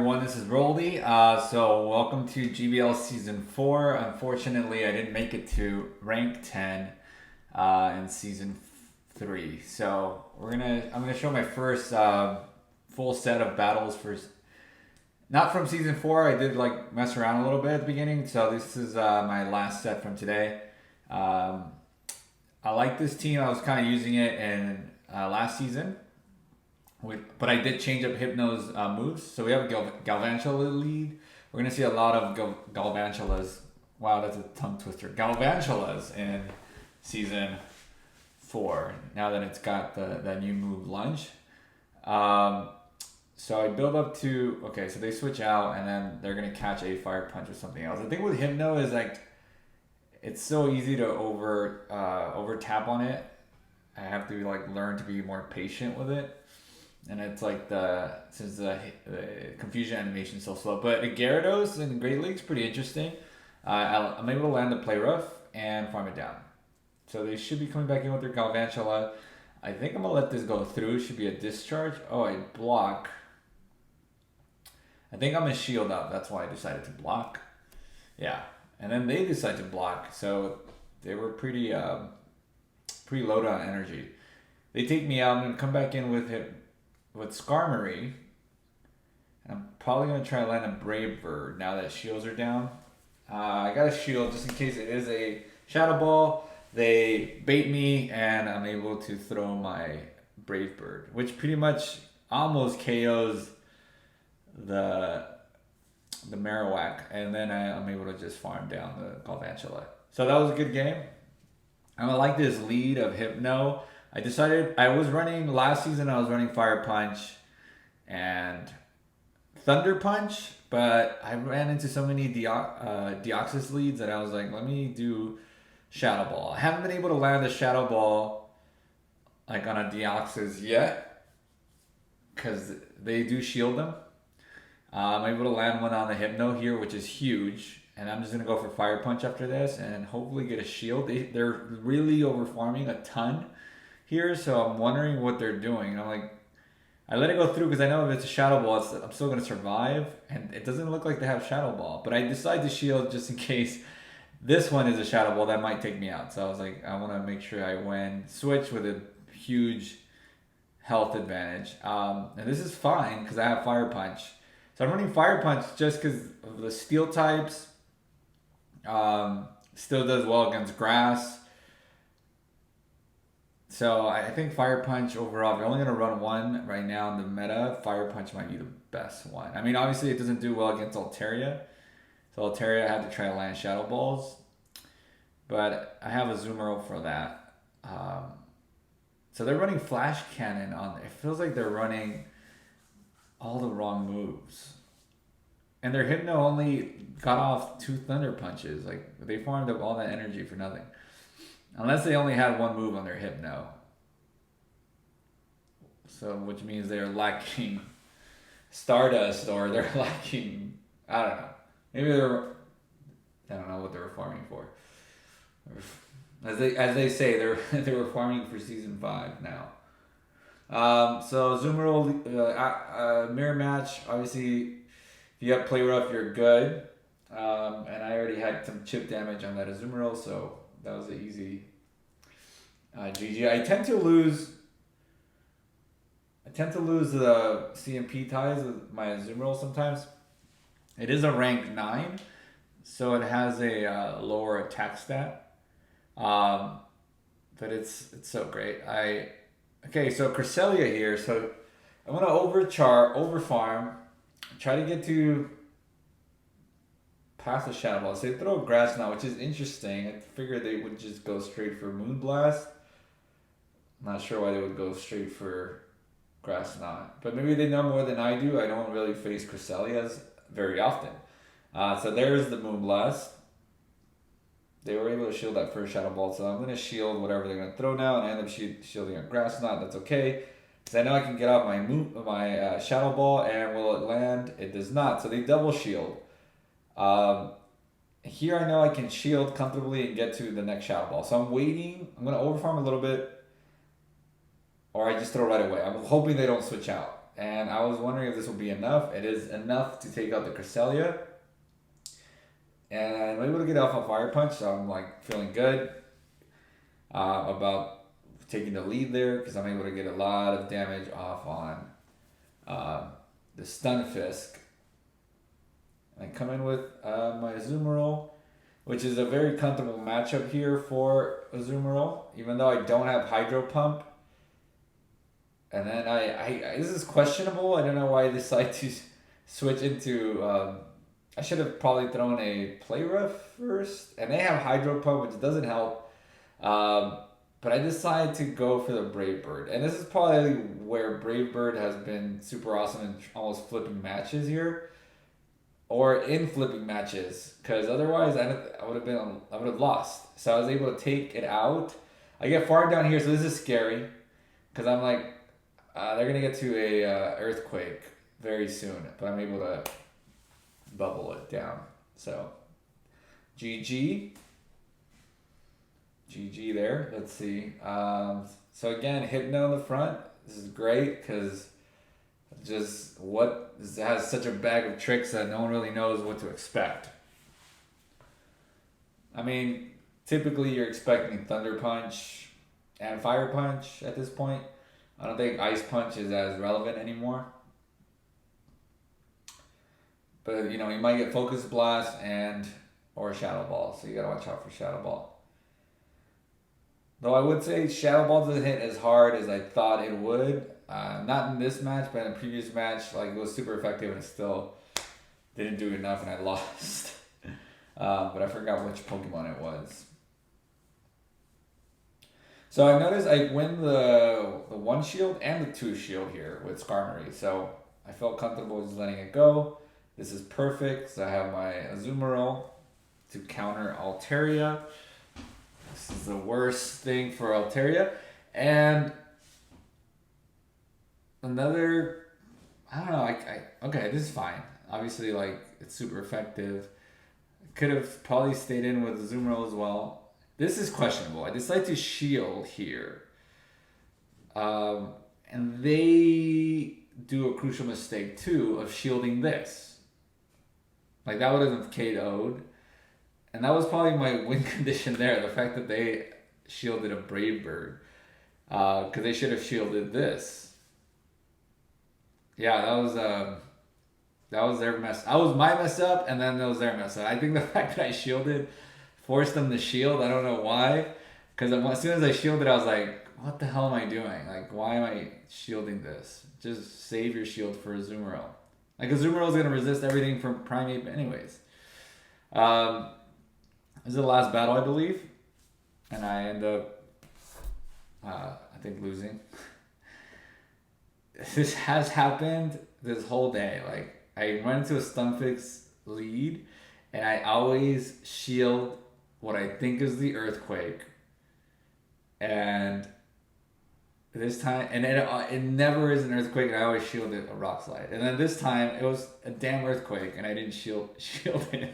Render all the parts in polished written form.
everyone, this is Roldy. So welcome to GBL Season 4. Unfortunately, I didn't make it to rank 10 in Season 3. So I'm gonna show my first full set of battles for, not from Season 4. I did like mess around a little bit at the beginning. So this is my last set from today. I like this team. I was kind of using it in last season. But I did change up HYPNO's moves. So we have a Galvantula lead. We're going to see a lot of Galvantulas. Wow, that's a tongue twister. Galvantulas in Season 4. Now that it's got the new move, Lunge. So I build up to... Okay, so they switch out, and then they're going to catch a Fire Punch or something else. The thing with HYPNO is, like, it's so easy to over tap on it. I have to, like, learn to be more patient with it. And it's like since the confusion animation is so slow. But Gyarados in Great League's pretty interesting. I'm able to land the Play Rough and farm it down. So they should be coming back in with their Galvantula. I think I'm going to let this go through. Should be a discharge. Oh, I block. I think I'm going to shield up. That's why I decided to block. Yeah. And then they decide to block. So they were pretty low on energy. They take me out. I'm going to come back in with Skarmory, and I'm probably going to try to land a Brave Bird now that shields are down. I got a shield just in case it is a Shadow Ball. They bait me, and I'm able to throw my Brave Bird, which pretty much almost KOs the Marowak, and then I'm able to just farm down the Galvantula. So that was a good game. I like this lead of HYPNO. I decided I was running last season. I was running Fire Punch and Thunder Punch, but I ran into so many Deoxys leads that I was like, let me do Shadow Ball. I haven't been able to land a Shadow Ball like on a Deoxys yet because they do shield them. I'm able to land one on the HYPNO here, which is huge. And I'm just going to go for Fire Punch after this and hopefully get a shield. They're really over farming a ton here, so I'm wondering what they're doing. And I'm like, I let it go through because I know if it's a Shadow Ball, I'm still going to survive. And it doesn't look like they have Shadow Ball. But I decide to shield just in case this one is a Shadow Ball that might take me out. So I was like, I want to make sure I win. Switch with a huge health advantage. And this is fine because I have Fire Punch. So I'm running Fire Punch just because of the Steel types. Still does well against Grass. So I think Fire Punch overall, if you're only going to run one right now in the meta, Fire Punch might be the best one. I mean, obviously it doesn't do well against Altaria. So Altaria I had to try to land Shadow Balls. But I have a Zoomer for that. So they're running Flash Cannon on. It feels like they're running all the wrong moves. And their HYPNO only got off 2 Thunder Punches. Like, they farmed up all that energy for nothing. Unless they only had one move on their HYPNO. So, which means they're lacking Stardust, or they're lacking, I don't know. Maybe I don't know what they were farming for. As they say, they were farming for Season 5 now. So, Zoomer mirror match, obviously, if you have Play Rough, you're good. And I already had some chip damage on that Azumarill, so that was an easy GG. I tend to lose the CMP ties with my Azumarill sometimes. It is a rank 9, so it has a lower attack stat. But it's so great. Okay, so Cresselia here. So I'm gonna overfarm. Try to get to past the Shadow Ball. So they throw a Grass Knot, which is interesting. I figured they would just go straight for Moonblast. I'm not sure why they would go straight for Grass Knot. But maybe they know more than I do. I don't really face Cresselias very often. So there's the Moonblast. They were able to shield that first Shadow Ball. So I'm going to shield whatever they're going to throw now. And I end up shielding a Grass Knot. That's okay. Because I know I can get out my Shadow Ball, and will it land? It does not. So they double shield. Here I know I can shield comfortably and get to the next Shadow Ball. So I'm waiting. I'm going to overfarm a little bit. Or I just throw right away. I'm hoping they don't switch out. and I was wondering if this will be enough. It is enough to take out the Cresselia, and I'm able to get off a Fire Punch, so I'm like feeling good about taking the lead there because I'm able to get a lot of damage off on the Stunfisk. I come in with my Azumarill, which is a very comfortable matchup here for Azumarill, even though I don't have Hydro Pump. And then I this is questionable. I don't know why I decided to switch into. I should have probably thrown a Play Rough first, and they have Hydro Pump, which doesn't help. But I decided to go for the Brave Bird, and this is probably where Brave Bird has been super awesome in almost flipping matches here, or in flipping matches, because otherwise I would have lost. So I was able to take it out. I get far down here, so this is scary, because I'm like. They're gonna get to a earthquake very soon, but I'm able to bubble it down. So, GG there. Let's see. So again, Hypno in the front. This is great because just this has such a bag of tricks that no one really knows what to expect. I mean, typically you're expecting Thunder Punch and Fire Punch at this point. I don't think Ice Punch is as relevant anymore. But, you might get Focus Blast or Shadow Ball, so you gotta watch out for Shadow Ball. Though I would say Shadow Ball doesn't hit as hard as I thought it would. Not in this match, but in a previous match, it was super effective and it still didn't do enough and I lost. But I forgot which Pokemon it was. So I noticed I win the 1 shield and the 2 shield here with Skarmory. So I felt comfortable just letting it go. This is perfect. So I have my Azumarill to counter Altaria. This is the worst thing for Altaria. And another, I don't know, okay, this is fine. Obviously, it's super effective. Could have probably stayed in with Azumarill as well. This is questionable. I decided to shield here. And they do a crucial mistake too of shielding this. That would have KO'd. And that was probably my win condition there. The fact that they shielded a Brave Bird. Because they should have shielded this. Yeah, that was their mess. That was my mess up, and then that was their mess up. I think the fact that I shielded forced them to shield. I don't know why. Because as soon as I shielded, I was like, what the hell am I doing? Why am I shielding this? Just save your shield for Azumarill. Azumarill is going to resist everything from Primeape anyways. This is the last battle, I believe. And I end up, I think, losing. This has happened this whole day. I run into a Stunfix lead, and I always shield what I think is the earthquake, and this time, and it never is an earthquake, and I always shield it a rock slide, and then this time it was a damn earthquake, and I didn't shield it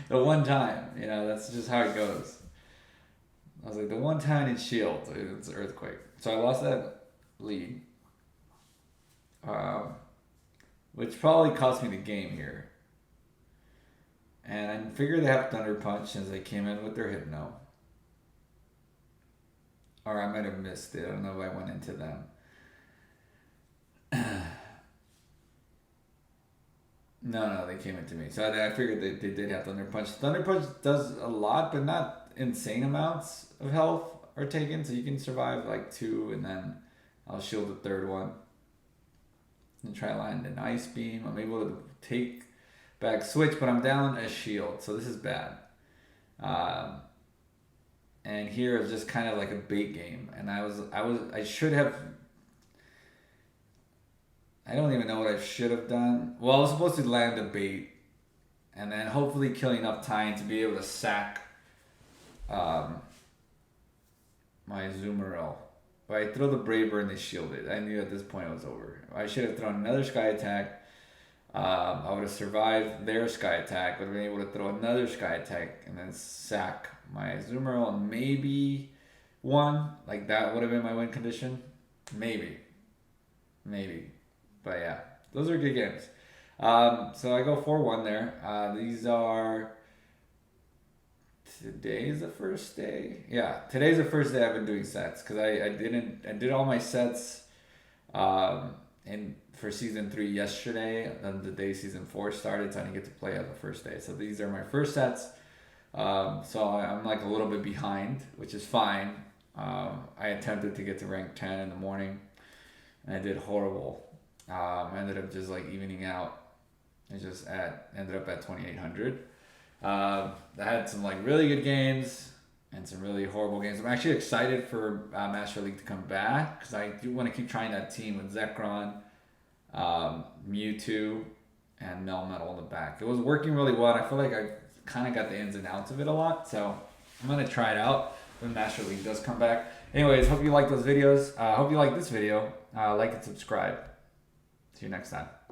the one time. That's just how it goes. I was like, the one time it shields, it's an earthquake, so I lost that lead, which probably cost me the game here. And I figured they have Thunder Punch since they came in with their Hypno. Or I might have missed it. I don't know if I went into them. No, they came into me. So I figured they did have Thunder Punch. Thunder Punch does a lot, but not insane amounts of health are taken. So you can survive 2, and then I'll shield the 3rd one. And try to land an Ice Beam. I'm able to take back switch, but I'm down a shield, so this is bad. And here it's just kind of like a bait game, and I should have. I don't even know what I should have done. Well, I was supposed to land a bait, and then hopefully kill enough time to be able to sack my Azumarill. But I throw the Brave Bird and they shield it. I knew at this point it was over. I should have thrown another Sky Attack. I would have survived their Sky Attack. Would have been able to throw another Sky Attack and then sack my Azumarill and maybe one. That would have been my win condition. Maybe. But yeah, those are good games. So I go 4-1 there. These are today's the first day. Yeah, today's the first day I've been doing sets because I did all my sets in for season 3 yesterday. Then the day season 4 started, so I didn't get to play on the first day. So these are my first sets. So I'm like a little bit behind, which is fine. I attempted to get to rank 10 in the morning, and I did horrible. I ended up just like evening out. Ended up at 2,800. I had some like really good games and some really horrible games. I'm actually excited for Master League to come back because I do want to keep trying that team with Zekrom, Mewtwo, and Melmetal in the back. It was working really well. And I feel like I kind of got the ins and outs of it a lot. So I'm going to try it out when Master League does come back. Anyways, hope you like those videos. Hope you like this video. Like and subscribe. See you next time.